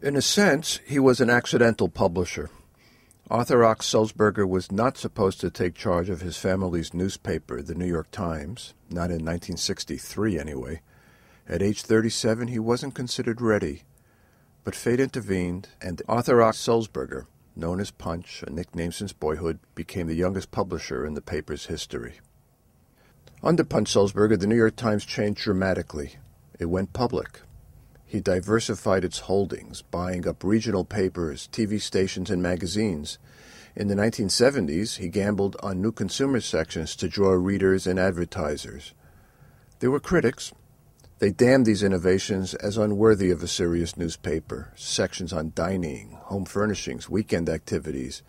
In a sense, he was an accidental publisher. Orthodox Sulzberger was not supposed to take charge of his family's newspaper, the New York Times, not in 1963 anyway. At age 37, he wasn't considered ready. But fate intervened, and Orthodox Sulzberger, known as Punch, a nickname since boyhood, became the youngest publisher in the paper's history. Under Punch Sulzberger, the New York Times changed dramatically. It went public. He diversified its holdings, buying up regional papers, TV stations, and magazines. In the 1970s, he gambled on new consumer sections to draw readers and advertisers. There were critics. They damned these innovations as unworthy of a serious newspaper. Sections on dining, home furnishings, weekend activities.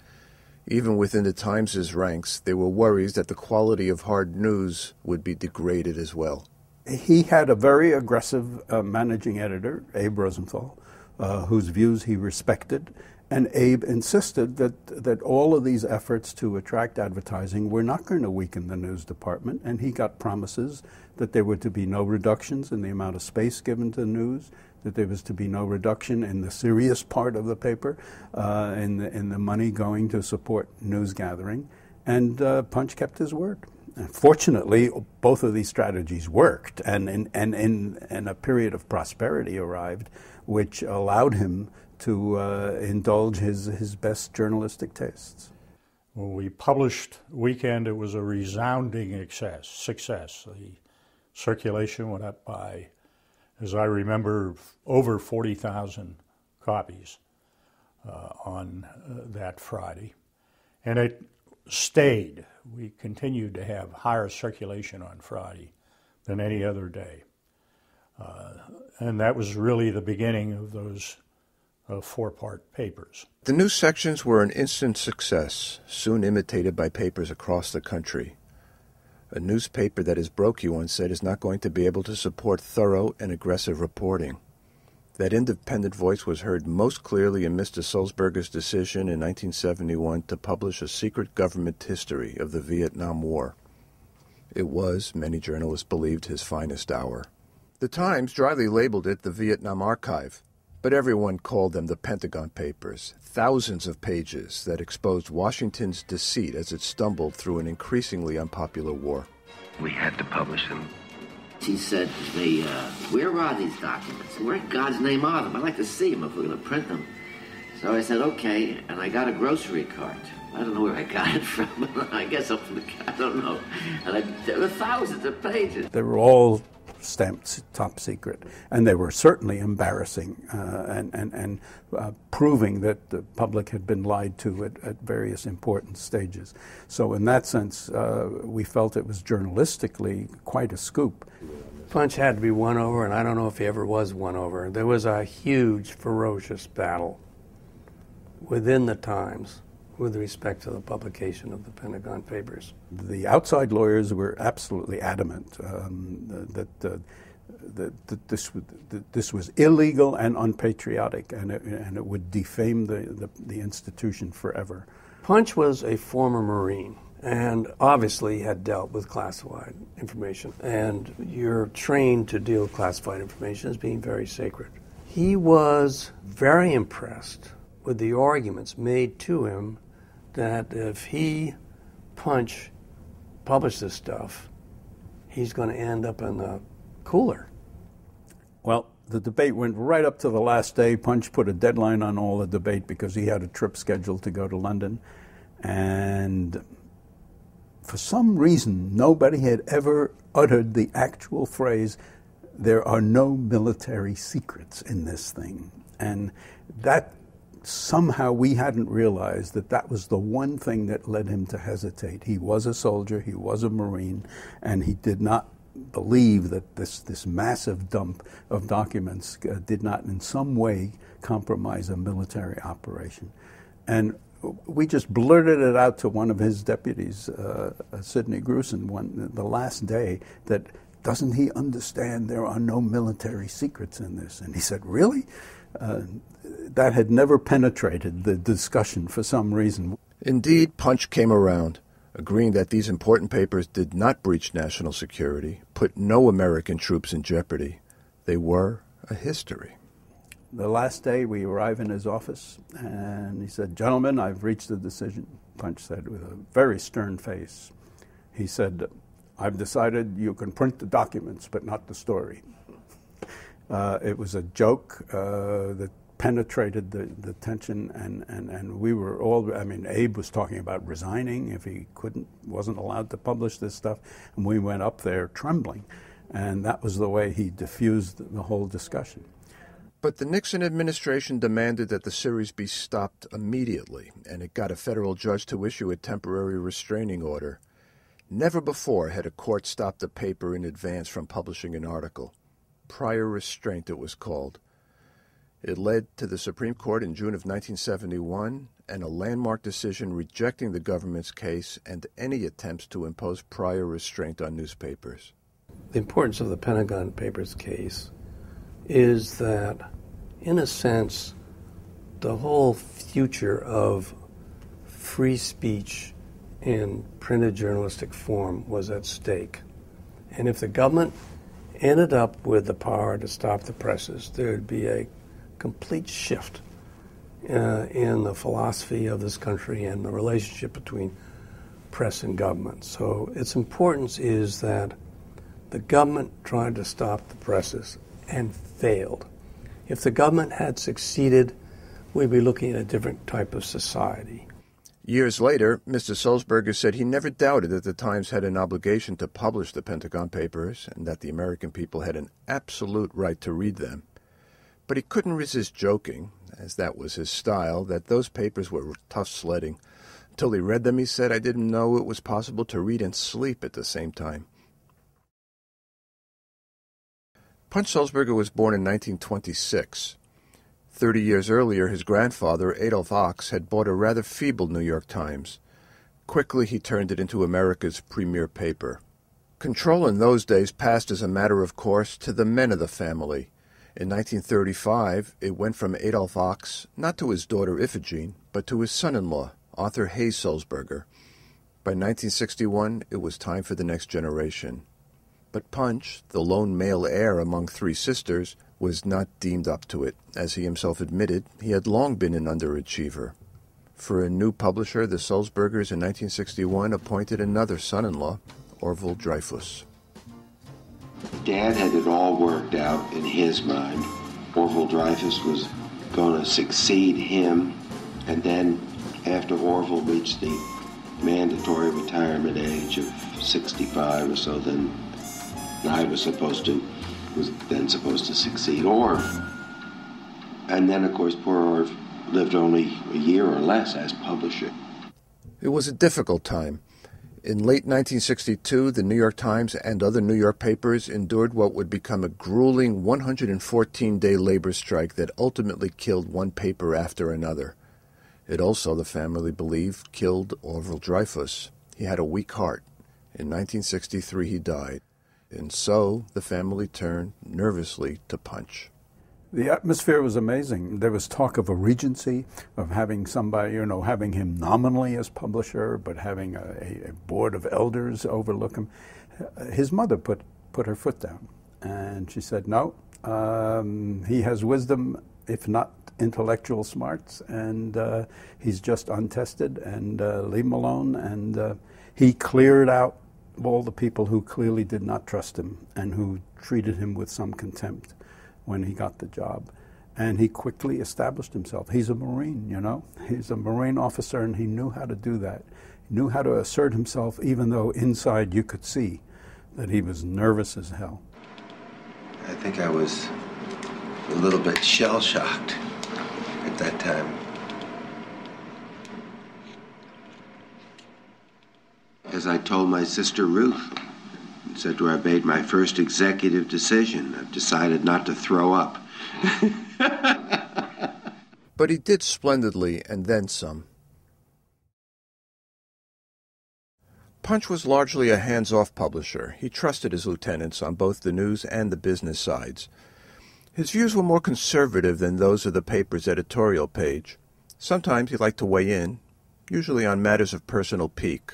Even within the Times' ranks, there were worries that the quality of hard news would be degraded as well. He had a very aggressive managing editor, Abe Rosenthal, whose views he respected, and Abe insisted that all of these efforts to attract advertising were not going to weaken the news department, and he got promises that there were to be no reductions in the amount of space given to news, that there was to be no reduction in the serious part of the paper, in the money going to support news gathering, and Punch kept his word. Fortunately, both of these strategies worked, and a period of prosperity arrived, which allowed him to indulge his best journalistic tastes. When we published Weekend, it was a resounding success. The circulation went up by, as I remember, over 40,000 copies on that Friday, and it stayed. We continued to have higher circulation on Friday than any other day. And that was really the beginning of those four-part papers. The news sections were an instant success, soon imitated by papers across the country. A newspaper that is broke, he once said, is not going to be able to support thorough and aggressive reporting. That independent voice was heard most clearly in Mr. Sulzberger's decision in 1971 to publish a secret government history of the Vietnam War. It was, many journalists believed, his finest hour. The Times dryly labeled it the Vietnam Archive, but everyone called them the Pentagon Papers, thousands of pages that exposed Washington's deceit as it stumbled through an increasingly unpopular war. We had to publish them. She said to me, where are these documents? Where in God's name are them? I'd like to see them if we're going to print them. So I said, okay, and I got a grocery cart. I don't know where I got it from. I guess up from I don't know. And there were thousands of pages. They were all stamped top secret, and they were certainly embarrassing and proving that the public had been lied to at various important stages. So in that sense, we felt it was journalistically quite a scoop. Punch had to be won over, and I don't know if he ever was won over. There was a huge, ferocious battle within the Times with respect to the publication of the Pentagon Papers. The outside lawyers were absolutely adamant that this was illegal and unpatriotic, and it would defame the institution forever. Punch was a former Marine, and obviously had dealt with classified information. And you're trained to deal with classified information as being very sacred. He was very impressed with the arguments made to him that if he, Punch, published this stuff, he's going to end up in the cooler. Well, the debate went right up to the last day. Punch put a deadline on all the debate because he had a trip scheduled to go to London. And for some reason, nobody had ever uttered the actual phrase, "There are no military secrets in this thing." And that somehow we hadn't realized that was the one thing that led him to hesitate. He was a soldier, he was a Marine, and he did not believe that this massive dump of documents did not in some way compromise a military operation. And we just blurted it out to one of his deputies, Sidney Grusin, the last day, that doesn't he understand there are no military secrets in this? And he said, really? That had never penetrated the discussion for some reason. Indeed, Punch came around, agreeing that these important papers did not breach national security, put no American troops in jeopardy. They were a history. the last day we arrive in his office, and he said, "Gentlemen, I've reached a decision," Punch said with a very stern face. He said, "I've decided you can print the documents, but not the story." It was a joke that penetrated the tension, and we were all, I mean, Abe was talking about resigning if he wasn't allowed to publish this stuff, and we went up there trembling, and that was the way he diffused the whole discussion. But the Nixon administration demanded that the series be stopped immediately, and it got a federal judge to issue a temporary restraining order. Never before had a court stopped a paper in advance from publishing an article. Prior restraint, it was called. It led to the Supreme Court in June of 1971 and a landmark decision rejecting the government's case and any attempts to impose prior restraint on newspapers. The importance of the Pentagon Papers case is that, in a sense, the whole future of free speech in printed journalistic form was at stake. And if the government ended up with the power to stop the presses, there would be a complete shift in the philosophy of this country and the relationship between press and government. So its importance is that the government tried to stop the presses and failed. If the government had succeeded, we'd be looking at a different type of society. Years later, Mr. Sulzberger said he never doubted that the Times had an obligation to publish the Pentagon Papers and that the American people had an absolute right to read them. But he couldn't resist joking, as that was his style, that those papers were tough sledding. Until he read them, he said, "I didn't know it was possible to read and sleep at the same time." Punch Sulzberger was born in 1926. 30 years earlier, his grandfather, Adolph Ochs, had bought a rather feeble New York Times. Quickly, he turned it into America's premier paper. Control in those days passed as a matter of course to the men of the family. In 1935, it went from Adolph Ochs, not to his daughter Iphigene, but to his son-in-law, Arthur Hayes Sulzberger. By 1961, it was time for the next generation. But Punch, the lone male heir among three sisters, was not deemed up to it. As he himself admitted, he had long been an underachiever. For a new publisher, the Sulzbergers in 1961 appointed another son-in-law, Orville Dreyfus. Dad had it all worked out in his mind. Orville Dreyfus was going to succeed him, and then after Orville reached the mandatory retirement age of 65 or so, then I was then supposed to succeed Orv. And then, of course, poor Orv lived only a year or less as publisher. It was a difficult time. In late 1962, the New York Times and other New York papers endured what would become a grueling 114-day labor strike that ultimately killed one paper after another. It also, the family believed, killed Orville Dreyfus. He had a weak heart. In 1963, he died. And so the family turned nervously to Punch. The atmosphere was amazing. There was talk of a regency, of having somebody, having him nominally as publisher, but having a board of elders overlook him. His mother put her foot down, and she said, no, he has wisdom, if not intellectual smarts, and he's just untested, and leave him alone. And he cleared out all the people who clearly did not trust him and who treated him with some contempt when he got the job. And he quickly established himself. He's a Marine, He's a Marine officer, and he knew how to do that. He knew how to assert himself, even though inside you could see that he was nervous as hell. I think I was a little bit shell-shocked at that time. As I told my sister Ruth, I said to her, I made my first executive decision. I've decided not to throw up. But he did splendidly, and then some. Punch was largely a hands-off publisher. He trusted his lieutenants on both the news and the business sides. His views were more conservative than those of the paper's editorial page. Sometimes he liked to weigh in, usually on matters of personal pique.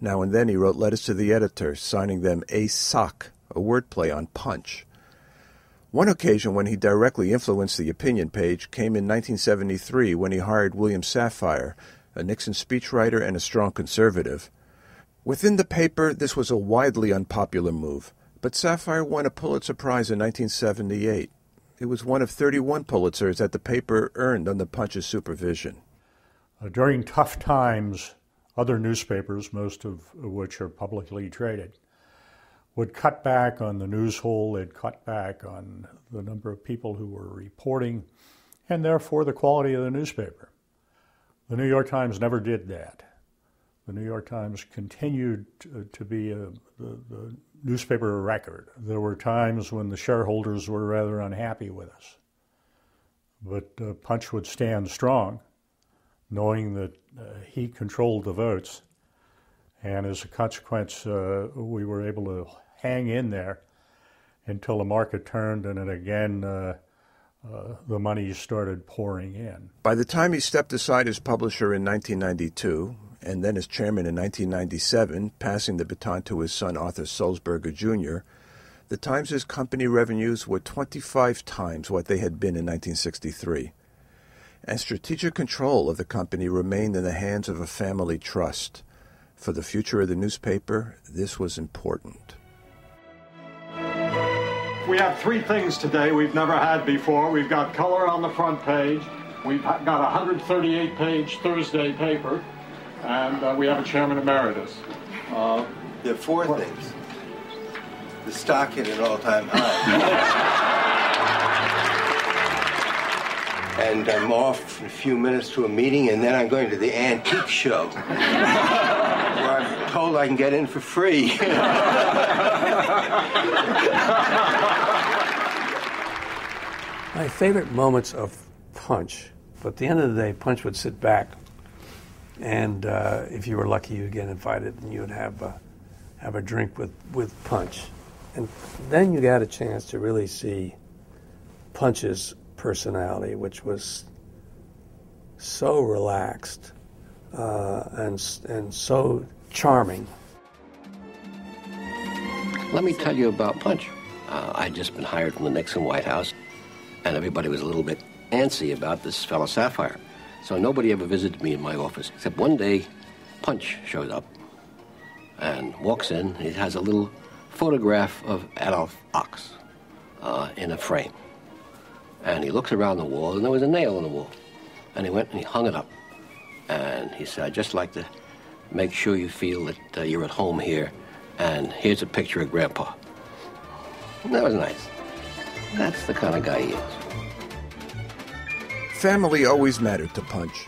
Now and then he wrote letters to the editor, signing them A. Sock, a wordplay on Punch. One occasion when he directly influenced the opinion page came in 1973 when he hired William Safire, a Nixon speechwriter and a strong conservative. Within the paper, this was a widely unpopular move, but Safire won a Pulitzer Prize in 1978. It was one of 31 Pulitzers that the paper earned under Punch's supervision. During tough times, other newspapers, most of which are publicly traded, would cut back on the news hole, they'd cut back on the number of people who were reporting, and therefore the quality of the newspaper. The New York Times never did that. The New York Times continued to be the newspaper of record. There were times when the shareholders were rather unhappy with us. But Punch would stand strong, knowing that he controlled the votes. And as a consequence, we were able to hang in there until the market turned and then again the money started pouring in. By the time he stepped aside as publisher in 1992, and then as chairman in 1997, passing the baton to his son Arthur Sulzberger Jr., the Times' company revenues were 25 times what they had been in 1963. And strategic control of the company remained in the hands of a family trust. For the future of the newspaper, this was important. We have three things today we've never had before. We've got color on the front page. We've got a 138-page Thursday paper. And we have a chairman emeritus. There are four things. The stock hit an all-time high. And I'm off in a few minutes to a meeting, and then I'm going to the antique show, where I'm told I can get in for free. My favorite moments of Punch, but at the end of the day, Punch would sit back, and if you were lucky, you'd get invited, and you'd have a drink with Punch. And then you got a chance to really see Punch's personality, which was so relaxed and so charming. Let me tell you about Punch. I'd just been hired from the Nixon White House, and everybody was a little bit antsy about this fellow Safire. So nobody ever visited me in my office, except one day Punch shows up and walks in. He has a little photograph of Adolf Ox in a frame. And he looks around the wall, and there was a nail in the wall. And he went and he hung it up. And he said, I'd just like to make sure you feel that you're at home here, and here's a picture of Grandpa. And that was nice. That's the kind of guy he is. Family always mattered to Punch.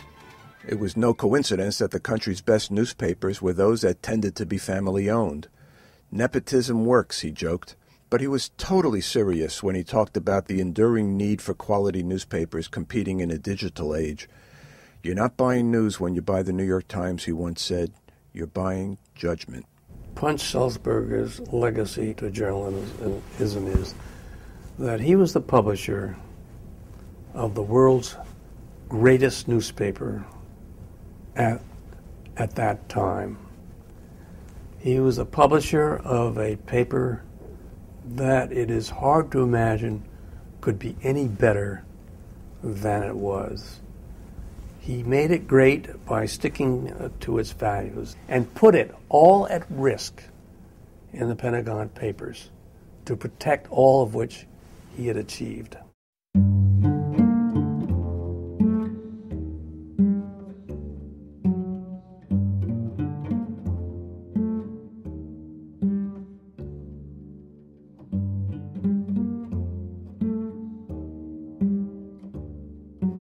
It was no coincidence that the country's best newspapers were those that tended to be family-owned. Nepotism works, he joked, but he was totally serious when he talked about the enduring need for quality newspapers competing in a digital age. You're not buying news when you buy the New York Times, he once said. You're buying judgment. Punch Sulzberger's legacy to journalism is that he was the publisher of the world's greatest newspaper at that time. He was a publisher of a paper that it is hard to imagine could be any better than it was. He made it great by sticking to its values and put it all at risk in the Pentagon Papers to protect all of which he had achieved.